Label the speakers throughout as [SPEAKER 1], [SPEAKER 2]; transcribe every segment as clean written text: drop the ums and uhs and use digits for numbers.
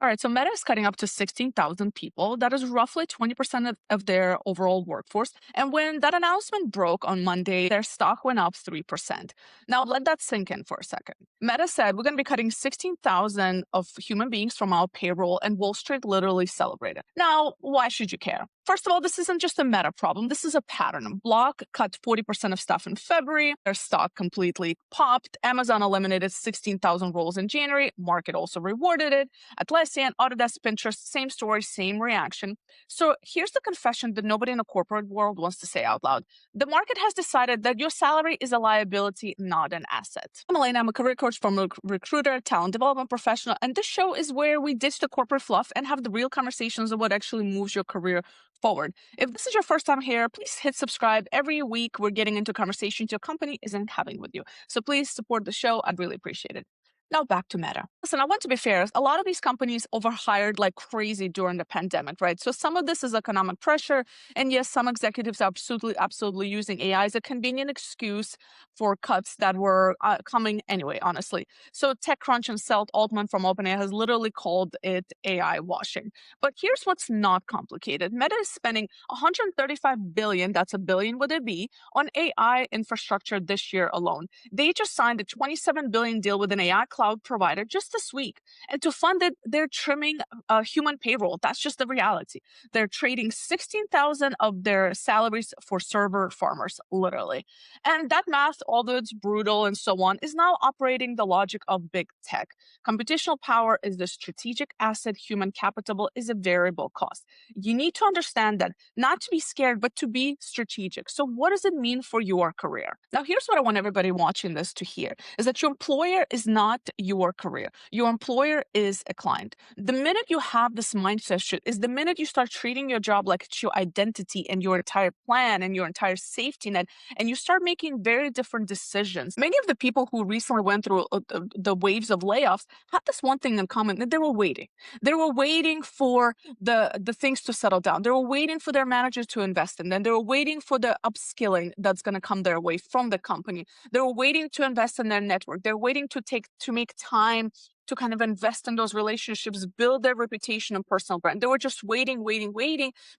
[SPEAKER 1] All right, so Meta is cutting up to 16,000 people. That is roughly 20% of their overall workforce. And when that announcement broke on Monday, their stock went up 3%. Now, let that sink in for a second. Meta said, we're going to be cutting 16,000 of human beings from our payroll, and Wall Street literally celebrated. Now, why should you care? First of all, this isn't just a Meta problem. This is a pattern. Block cut 40% of staff in February. Their stock completely popped. Amazon eliminated 16,000 roles in January. Market also rewarded it. Atlassian, Autodesk, Pinterest, same story, same reaction. So here's the confession that nobody in the corporate world wants to say out loud. The market has decided that your salary is a liability, not an asset. I'm Elena. I'm a career coach from a recruiter, talent development professional, and this show is where we ditch the corporate fluff and have the real conversations of what actually moves your career forward. If this is your first time here, please hit subscribe. Every week, we're getting into conversations your company isn't having with you. So please support the show. I'd really appreciate it. Now back to Meta. Listen, I want to be fair. A lot of these companies overhired like crazy during the pandemic, right? So some of this is economic pressure. And yes, some executives are absolutely using AI as a convenient excuse for cuts that were coming anyway, honestly. So TechCrunch and Selt Altman from OpenAI has literally called it AI washing. But here's what's not complicated. Meta is spending 135 billion, that's a billion with a B, on AI infrastructure this year alone. They just signed a 27 billion deal with an AI cloud provider just this week. And to fund it, they're trimming human payroll. That's just the reality. They're trading 16,000 of their salaries for server farmers, literally. And that math, although it's brutal and so on, is now operating the logic of big tech. Computational power is the strategic asset. Human capital is a variable cost. You need to understand that, not to be scared, but to be strategic. So what does it mean for your career? Now, here's what I want everybody watching this to hear, is that your employer is not your career. Your employer is a client. The minute you have this mindset shift is the minute you start treating your job like it's your identity and your entire plan and your entire safety net, and you start making very different decisions. Many of the people who recently went through the waves of layoffs had this one thing in common, that they were waiting. They were waiting for the things to settle down. They were waiting for their managers to invest in them. They were waiting for the upskilling that's going to come their way from the company. They were waiting to invest in their network. They're waiting to make time to kind of invest in those relationships, build their reputation and personal brand. They were just waiting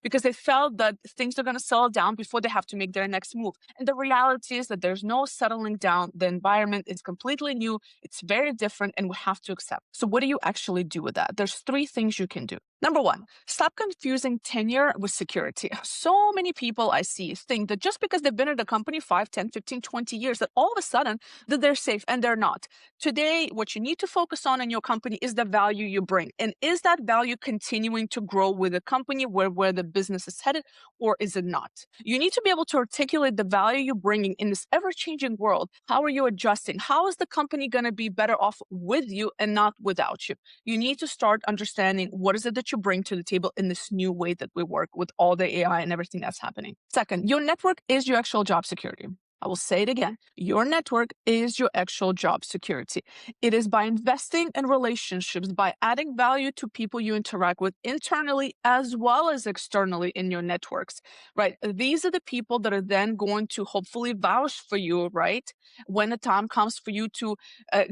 [SPEAKER 1] because they felt that things are going to settle down before they have to make their next move. And the reality is that there's no settling down. The environment is completely new. It's very different, and we have to accept. So what do you actually do with that? There's three things you can do. Number one, stop confusing tenure with security. So many people I see think that just because they've been at the company 5, 10, 15, 20 years, that all of a sudden that they're safe, and they're not. Today, what you need to focus on in your company is the value you bring. And is that value continuing to grow with the company where the business is headed, or is it not? You need to be able to articulate the value you're bringing in this ever-changing world. How are you adjusting? How is the company going to be better off with you and not without you? You need to start understanding what is it that you bring to the table in this new way that we work with all the AI and everything that's happening. Second, your network is your actual job security. I will say it again. Your network is your actual job security. It is by investing in relationships, by adding value to people you interact with internally as well as externally in your networks, right? These are the people that are then going to hopefully vouch for you, right? When the time comes for you to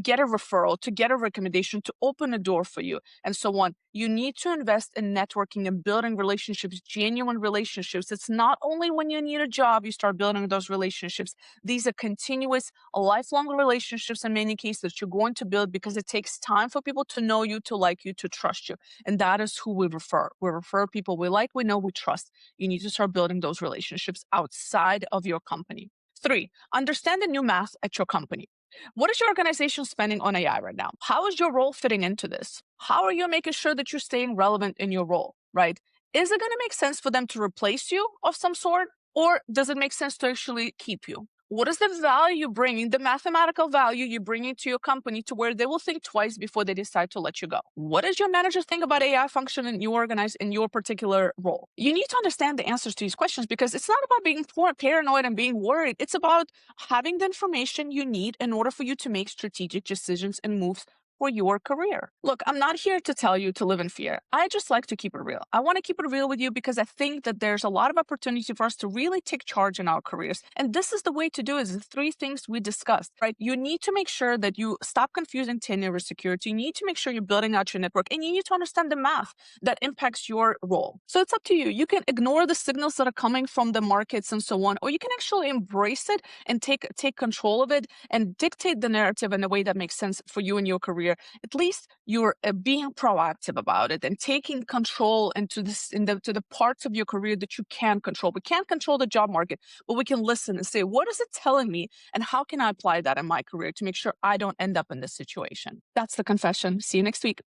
[SPEAKER 1] get a referral, to get a recommendation, to open a door for you, and so on. You need to invest in networking and building relationships, genuine relationships. It's not only when you need a job you start building those relationships. These are continuous, lifelong relationships in many cases that you're going to build because it takes time for people to know you, to like you, to trust you. And that is who we refer. We refer people we like, we know, we trust. You need to start building those relationships outside of your company. 3, understand the new math at your company. What is your organization spending on AI right now? How is your role fitting into this? How are you making sure that you're staying relevant in your role, right? Is it going to make sense for them to replace you of some sort? Or does it make sense to actually keep you? What is the value you're bringing, the mathematical value you're bringing to your company to where they will think twice before they decide to let you go? What does your manager think about AI function in your particular role? You need to understand the answers to these questions because it's not about being paranoid and being worried. It's about having the information you need in order for you to make strategic decisions and moves for your career. Look, I'm not here to tell you to live in fear. I just like to keep it real. I want to keep it real with you because I think that there's a lot of opportunity for us to really take charge in our careers. And this is the way to do it, is the three things we discussed, right? You need to make sure that you stop confusing tenure with security. You need to make sure you're building out your network, and you need to understand the math that impacts your role. So it's up to you. You can ignore the signals that are coming from the markets and so on, or you can actually embrace it and take control of it and dictate the narrative in a way that makes sense for you and your career. At least you're being proactive about it and taking control into to the parts of your career that you can control. We can't control the job market, but we can listen and say, what is it telling me, and how can I apply that in my career to make sure I don't end up in this situation? That's the confession. See you next week.